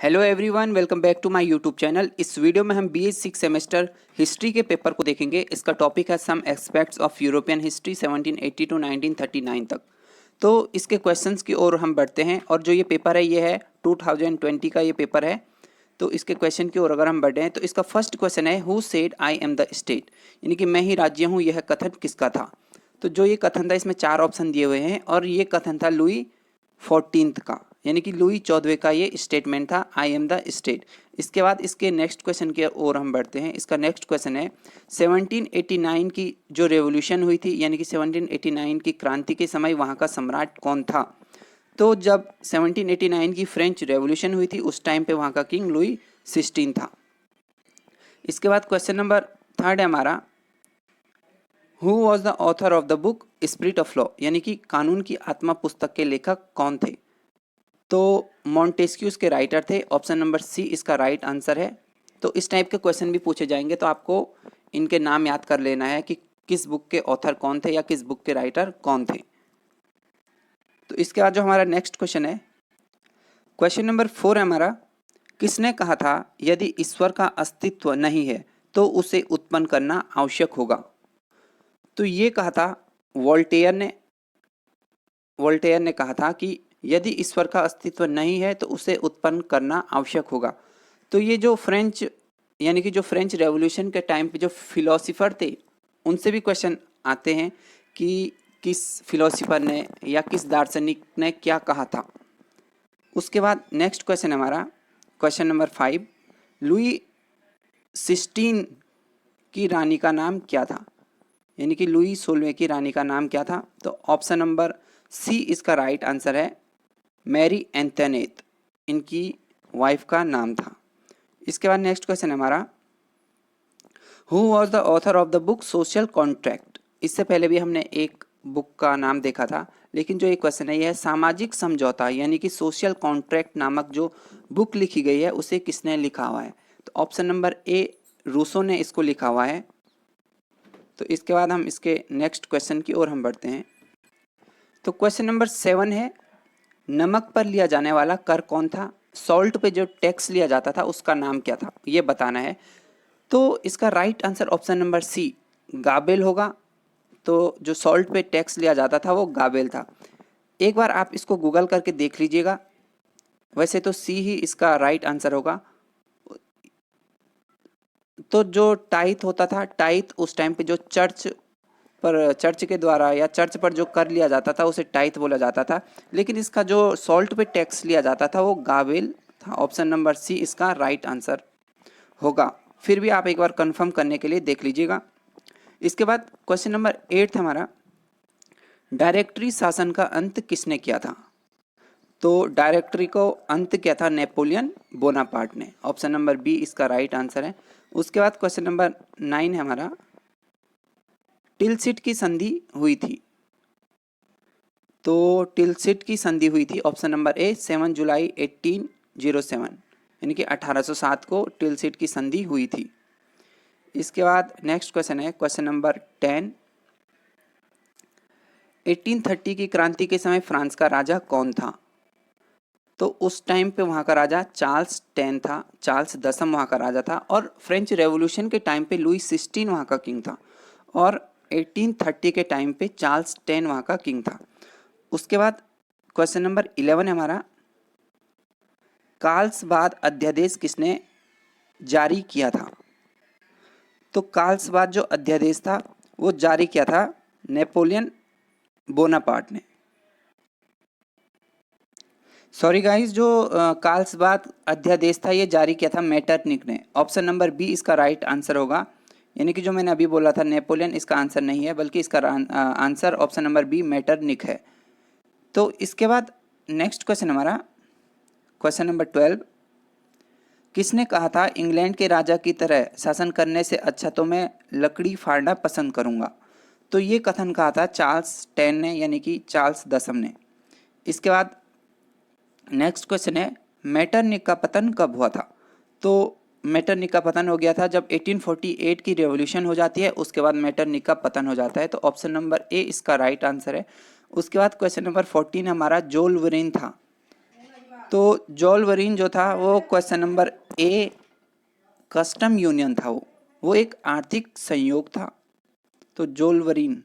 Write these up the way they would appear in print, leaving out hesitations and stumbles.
Hello everyone, welcome back to my YouTube channel. इस वीडियो में हम BA 6 सेमेस्टर हिस्ट्री के पेपर को देखेंगे। इसका टॉपिक है some aspects of European history 1780 to 1939 तक। तो इसके क्वेश्चंस की ओर हम बढ़ते हैं और जो ये पेपर है ये है 2020 का ये पेपर है। तो इसके क्वेश्चन की ओर अगर हम बढ़े हैं तो इसका फर्स्ट क्वेश्चन है who said I am the state, यानी कि मैं ही राज्य हूँ। यह कथन किसका था? तो जो ये कथन था इसमें 4 ऑप्शन दिए हुए हैं और ये कथन था लुई 14 का, यानी कि लुई 14वें का ये स्टेटमेंट था, आई एम द स्टेट। इसके बाद इसके नेक्स्ट क्वेश्चन की ओर हम बढ़ते हैं। इसका नेक्स्ट क्वेश्चन है 1789 की जो रेवोल्यूशन हुई थी, यानी कि 1789 की क्रांति के समय वहाँ का सम्राट कौन था? तो जब 1789 की फ्रेंच रेवोल्यूशन हुई थी उस टाइम पे वहाँ का किंग लुई 16 था। इसके बाद क्वेश्चन नंबर 3 है हमारा, who was the author of the book spirit of law, यानी कि कानून की आत्मा पुस्तक के लेखक कौन थे? तो मॉन्टेस्क्यू के राइटर थे। ऑप्शन नंबर सी इसका राइट आंसर है। तो इस टाइप के क्वेश्चन भी पूछे जाएंगे तो आपको इनके नाम याद कर लेना है कि किस बुक के ऑथर कौन थे या किस बुक के राइटर कौन थे। तो इसके बाद जो हमारा नेक्स्ट क्वेश्चन है, क्वेश्चन नंबर 4 है हमारा, किसने कहा था यदि ईश्वर का अस्तित्व नहीं है तो उसे उत्पन्न करना आवश्यक होगा? तो ये कहा था वोल्टेयर ने कहा था कि यदि ईश्वर का अस्तित्व नहीं है तो उसे उत्पन्न करना आवश्यक होगा। तो ये जो फ्रेंच यानी कि जो फ्रेंच रेवोल्यूशन के टाइम पे जो फिलोसोफर थे उनसे भी क्वेश्चन आते हैं कि किस फिलोसोफर ने या किस दार्शनिक ने क्या कहा था। उसके बाद नेक्स्ट क्वेश्चन हमारा क्वेश्चन नंबर 5, लुई 16 की रानी का नाम क्या था? यानी कि लुई 16वें की रानी का नाम क्या था? तो ऑप्शन नंबर सी इसका राइट आंसर है, मैरी एंथोनेट इनकी वाइफ का नाम था। इसके बाद नेक्स्ट क्वेश्चन है हमारा, who was the author of the book social contract. इससे पहले भी हमने एक बुक का नाम देखा था, लेकिन जो एक क्वेश्चन है यह है सामाजिक समझौता, यानी कि सोशल कॉन्ट्रैक्ट नामक जो बुक लिखी गई है उसे किसने लिखा हुआ है? तो ऑप्शन नंबर ए रूसो ने इसको लिखा हुआ है। तो इसके बाद हम इसके नेक्स्ट क्वेश्चन की ओर हम बढ़ते हैं। तो क्वेश्चन नंबर 7 है, नमक पर लिया जाने वाला कर कौन था? सॉल्ट पे जो टैक्स लिया जाता था उसका नाम क्या था, ये बताना है। तो इसका right answer option number C गाबेल होगा। तो जो सॉल्ट पे टैक्स लिया जाता था वो गाबेल था। एक बार आप इसको गूगल करके देख लीजिएगा। वैसे तो सी ही इसका राइट आंसर होगा। तो जो टाइथ होता था, टाइथ उस टाइम पे जो चर्च के द्वारा या चर्च पर जो कर लिया जाता था उसे टाइथ बोला जाता था, लेकिन इसका जो सॉल्ट पे टैक्स लिया जाता था वो गाबेल था। ऑप्शन नंबर सी इसका राइट आंसर होगा। फिर भी आप एक बार कंफर्म करने के लिए देख लीजिएगा। इसके बाद क्वेश्चन नंबर 8 हमारा, डायरेक्टरी शासन का अंत किसने किया था? तो डायरेक्टरी को अंत किया था नेपोलियन बोनापार्ट ने। ऑप्शन नंबर बी इसका राइट आंसर है। उसके बाद क्वेश्चन नंबर 9 है हमारा, टिलसिट की संधि हुई थी। तो टिलसिट की संधि हुई थी ऑप्शन नंबर ए 7 जुलाई 1807, यानी कि 1807 को टिलसिट की संधि हुई थी। इसके बाद नेक्स्ट क्वेश्चन है क्वेश्चन नंबर 10, 1830 की क्रांति के समय फ्रांस का राजा कौन था? तो उस टाइम पे वहाँ का राजा चार्ल्स 10 था, चार्ल्स 10 वहाँ का राजा था। और फ्रेंच रेवोल्यूशन के टाइम पे लुई 16 वहाँ का किंग था और 1830 के टाइम पे चार्ल्स 10 वहाँ का किंग था। उसके बाद क्वेश्चन नंबर 11 है हमारा, कार्लसबाद अध्यादेश किसने जारी किया था? तो कार्लसबाद जो अध्यादेश था वो जारी किया था नेपोलियन बोनापार्ट ने। सॉरी गाइस, जो कार्लसबाद अध्यादेश था ये जारी किया था मेटरनिक ने। ऑप्शन नंबर बी इसका राइट आंसर होगा, यानी कि जो मैंने अभी बोला था नेपोलियन इसका आंसर नहीं है, बल्कि इसका answer option number B Metternich है। तो इसके बाद नेक्स्ट क्वेश्चन हमारा क्वेश्चन नंबर 12, किसने कहा था इंग्लैंड के राजा की तरह शासन करने से अच्छा तो मैं लकड़ी फाड़ना पसंद करूंगा? तो ये कथन कहा था चार्ल्स 10 ने, यानी कि चार्ल्स 10 ने। इसके बाद नेक्स्ट क्वेश्चन है, मेटरनिक का पतन कब हुआ था? तो मेटरनिक का पतन हो गया था जब 1848 की रेवोल्यूशन हो जाती है, उसके बाद मेटरनिक का पतन हो जाता है। तो ऑप्शन नंबर ए इसका राइट आंसर है। उसके बाद क्वेश्चन नंबर 14 हमारा जोल वरीन था। तो जोल्वरीन जो था वो question number A custom union था, वो एक आर्थिक संयोग था। तो जोल्वरीन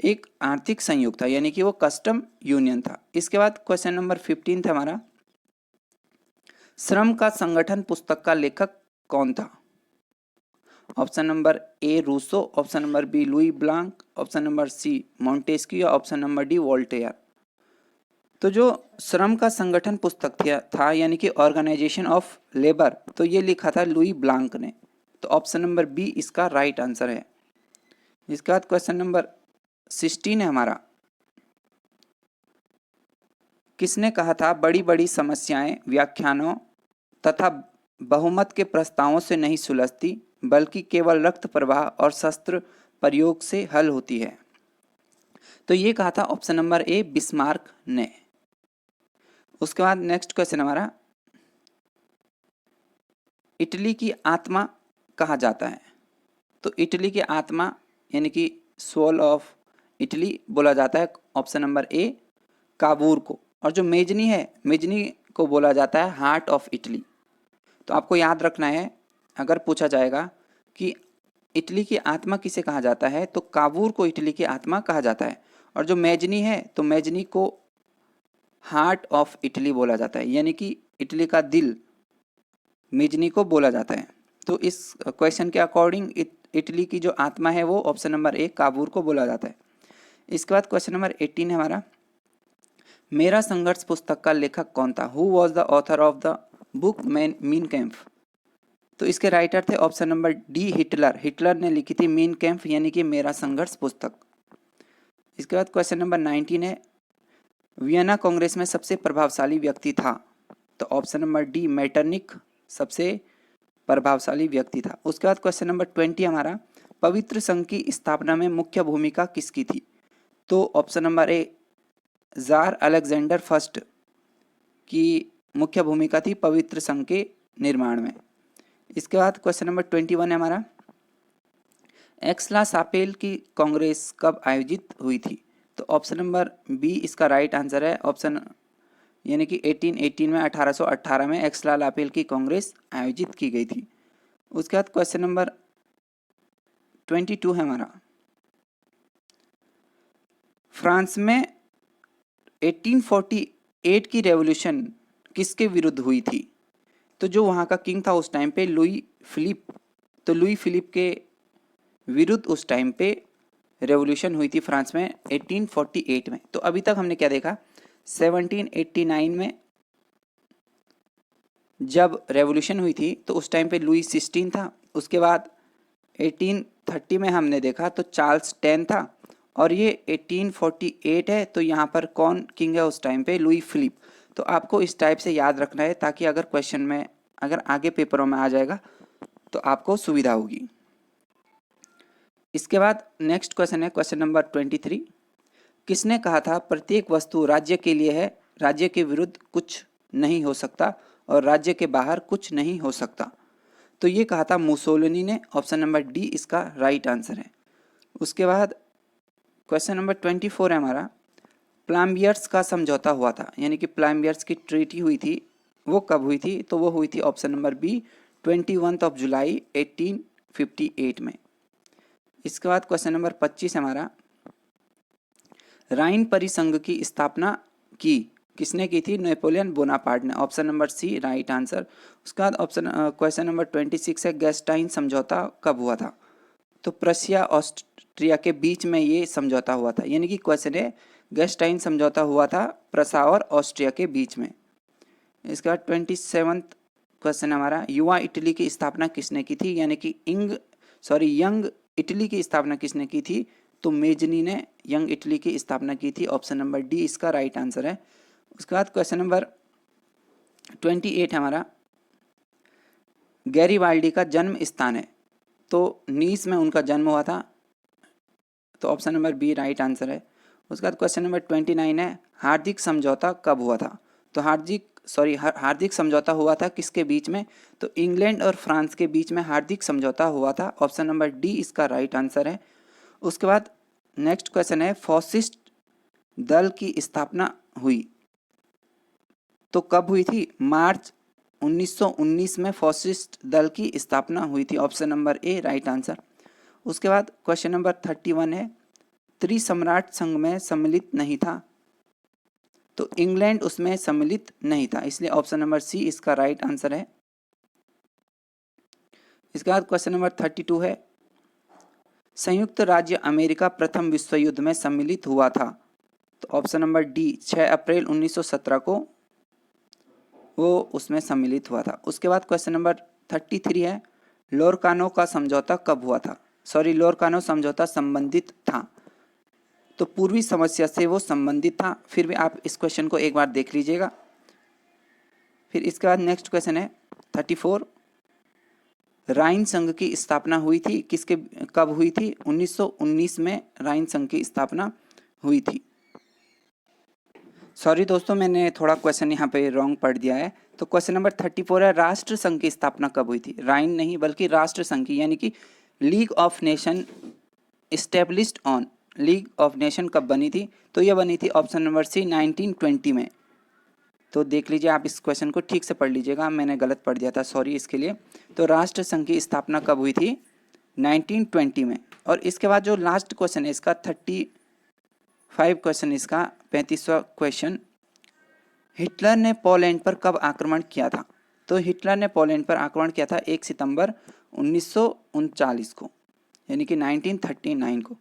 एक आर्थिक संयोग था, यानी कि वो कस्टम यूनियन था। इसके बाद क्वेश्चन नंबर 15 था हमारा, श्रम का संगठन पुस्तक का लेखक कौन था? Option number A Rousseau, option number B Louis Blanc, option number C Montesquieu, option number D Voltaire. तो जो श्रम का संगठन पुस्तक था यानी कि ऑर्गेनाइजेशन ऑफ लेबर, तो ये लिखा था लुई ब्लांक ने। तो ऑप्शन नंबर बी इसका राइट आंसर है। इसके बाद क्वेश्चन नंबर 16 है हमारा, किसने कहा था बड़ी बड़ी समस्याएं व्याख्यानों तथा बहुमत के प्रस्तावों से नहीं सुलझती, बल्कि केवल रक्त प्रवाह और शस्त्र प्रयोग से हल होती है? तो ये कहा था ऑप्शन नंबर ए बिस्मार्क ने। उसके बाद नेक्स्ट क्वेश्चन हमारा, इटली की आत्मा कहा जाता है? तो इटली की आत्मा यानी कि सोल ऑफ इटली बोला जाता है ऑप्शन नंबर ए काबूर को। और जो मेजनी है, मेजनी को बोला जाता है हार्ट ऑफ इटली। तो आपको याद रखना है, अगर पूछा जाएगा कि इटली की आत्मा किसे कहा जाता है, तो काबूर को इटली की आत्मा कहा जाता है। और जो मेजनी है, तो मेजनी को हार्ट ऑफ इटली बोला जाता है, यानी कि इटली का दिल मेजनी को बोला जाता है। तो इस क्वेश्चन के अकॉर्डिंग इटली की जो आत्मा है वो ऑप्शन नंबर ए काबूर को बोला जाता है। इसके बाद क्वेश्चन नंबर 18 है हमारा, मेरा संघर्ष पुस्तक का लेखक कौन था? Who was the author of the book Mein Kampf? तो इसके राइटर थे option number D Hitler. Hitler ने लिखी थी मीन कैम्फ यानी कि मेरा संघर्ष पुस्तक। इसके बाद क्वेश्चन नंबर 19 है, वियना कांग्रेस में सबसे प्रभावशाली व्यक्ति था? तो ऑप्शन नंबर डी मेटरनिक सबसे प्रभावशाली व्यक्ति था। उसके बाद क्वेश्चन नंबर 20 हमारा, पवित्र संघ की स्थापना में मुख्य भूमिका किसकी थी? तो option number a jar Alexander first की मुख्य भूमिका थी पवित्र संघ के निर्माण में। इसके बाद क्वेश्चन नंबर 21 है हमारा, एक्सला सापेल की कांग्रेस कब आयोजित हुई थी? तो ऑप्शन नंबर बी इसका राइट आंसर है। ऑप्शन यानी कि 1818 में 1818 में एक्सला लापेल की कांग्रेस आयोजित की गई थी। उसके बाद क्वेश्चन नंबर 22 है हमारा, फ्रांस में 1848 की रेवोल्यूशन किसके विरुद्ध हुई थी? तो जो वहाँ का किंग था उस टाइम पे लुई फिलिप, तो लुई फिलिप के विरुद्ध उस टाइम पे रेवोल्यूशन हुई थी फ्रांस में 1848 में। तो अभी तक हमने क्या देखा, 1789 में जब रेवोल्यूशन हुई थी तो उस टाइम पे लुई 16 था। उसके बाद 1830 में हमने देखा तो चार्ल्स 10 था। और ये 1848 है, तो यहाँ पर कौन किंग है उस टाइम पे? Louis Philippe. तो आपको इस टाइप से याद रखना है ताकि अगर क्वेश्चन में, अगर आगे पेपरों में आ जाएगा तो आपको सुविधा होगी। इसके बाद नेक्स्ट क्वेश्चन है क्वेश्चन नंबर 23, किसने कहा था प्रत्येक वस्तु राज्य के लिए है, राज्य के विरुद्ध कुछ नहीं हो सकता और राज्य के बाहर कुछ नहीं हो सकता? तो ये कहा था मुसोलिनी ने। ऑप्शन नंबर डी इसका राइट आंसर है। उसके बाद क्वेश्चन नंबर 24 है हमारा, प्लाम्बियर्स का समझौता हुआ था, यानी कि प्लाम्बियर्स की ट्रीटी हुई थी, वो कब हुई थी? तो वो हुई थी ऑप्शन नंबर बी 21 जुलाई 1858 में। इसके बाद क्वेश्चन नंबर 25 हमारा, राइन परिसंघ की स्थापना की किसने की थी? नेपोलियन बोनापार्ट ने। Option number C right answer. उसके बाद ऑप्शन क्वेश्चन नंबर 26 है, गैस्टाइन समझौता कब हुआ था? तो प्रशिया ऑस्ट्रिया के बीच में ये समझौता हुआ था, यानी कि क्वेश्चन है गैस्टाइन समझौता हुआ था प्रशा और ऑस्ट्रिया के बीच में। इसका 27वां क्वेश्चन हमारा, युवा इटली की स्थापना किसने की थी? यानी कि यंग इटली की स्थापना किसने की थी? तो मेजनी ने यंग इटली की स्थापना की थी। ऑप्शन नंबर डी इसका राइट आंसर है। उसके बाद क्वेश्चन नंबर 28 हमारा, गैरीबाल्डी का जन्म स्थान है, तो नीस में उनका जन्म हुआ था, तो option number B right answer है। उसके बाद क्वेश्चन नंबर 29 है, हार्दिक समझौता कब हुआ था? तो हार्दिक समझौता हुआ था किसके बीच में? तो इंग्लैंड और फ्रांस के बीच में हार्दिक समझौता हुआ था। ऑप्शन नंबर डी इसका राइट आंसर है। उसके बाद नेक्स्ट क्वेश्चन है, फॉसिस्ट दल की स्थापना हुई तो कब हुई थी? मार्च 1919 में फासिस्ट दल की स्थापना हुई थी। ऑप्शन नंबर ए राइट आंसर। उसके बाद क्वेश्चन नंबर 31 है, त्रिसम्राट संघ में सम्मिलित नहीं था, तो इंग्लैंड उसमें सम्मिलित नहीं था, इसलिए ऑप्शन नंबर सी इसका राइट आंसर है। इसके बाद क्वेश्चन नंबर 32 है, संयुक्त राज्य अमेरिका प्रथम विश्व युद्ध में सम्मिलित हुआ था, तो ऑप्शन नंबर डी 6 अप्रैल 1917 को वो उसमें सम्मिलित हुआ था। उसके बाद क्वेश्चन नंबर 33 है, लोरकानो का समझौता कब हुआ था? लोरकानो समझौता संबंधित था, तो पूर्वी समस्या से वो संबंधित था। फिर भी आप इस क्वेश्चन को एक बार देख लीजिएगा। फिर इसके बाद नेक्स्ट क्वेश्चन है 34, राइन संघ की स्थापना हुई थी किसके, कब हुई थी? 1919 में राइन संघ की स्थापना हुई थी। सॉरी दोस्तों, मैंने थोड़ा क्वेश्चन यहाँ पे रॉन्ग पढ़ दिया है। तो क्वेश्चन नंबर 34 है, राष्ट्र संघ की स्थापना कब हुई थी? राइन नहीं बल्कि राष्ट्र संघ की, यानी कि league of nation established on, league of nation कब बनी थी? तो यह बनी थी ऑप्शन नंबर सी 1920 में। तो देख लीजिए, आप इस क्वेश्चन को ठीक से पढ़ लीजिएगा, मैंने गलत पढ़ दिया था, सॉरी इसके लिए। तो राष्ट्र संघ की स्थापना कब हुई थी? 1920 में। और इसके बाद जो लास्ट क्वेश्चन है इसका 35 क्वेश्चन, इसका 35वां क्वेश्चन, हिटलर ने पोलैंड पर कब आक्रमण किया था? तो हिटलर ने पोलैंड पर आक्रमण किया था 1 सितंबर 1939 को, यानी कि 1939 को।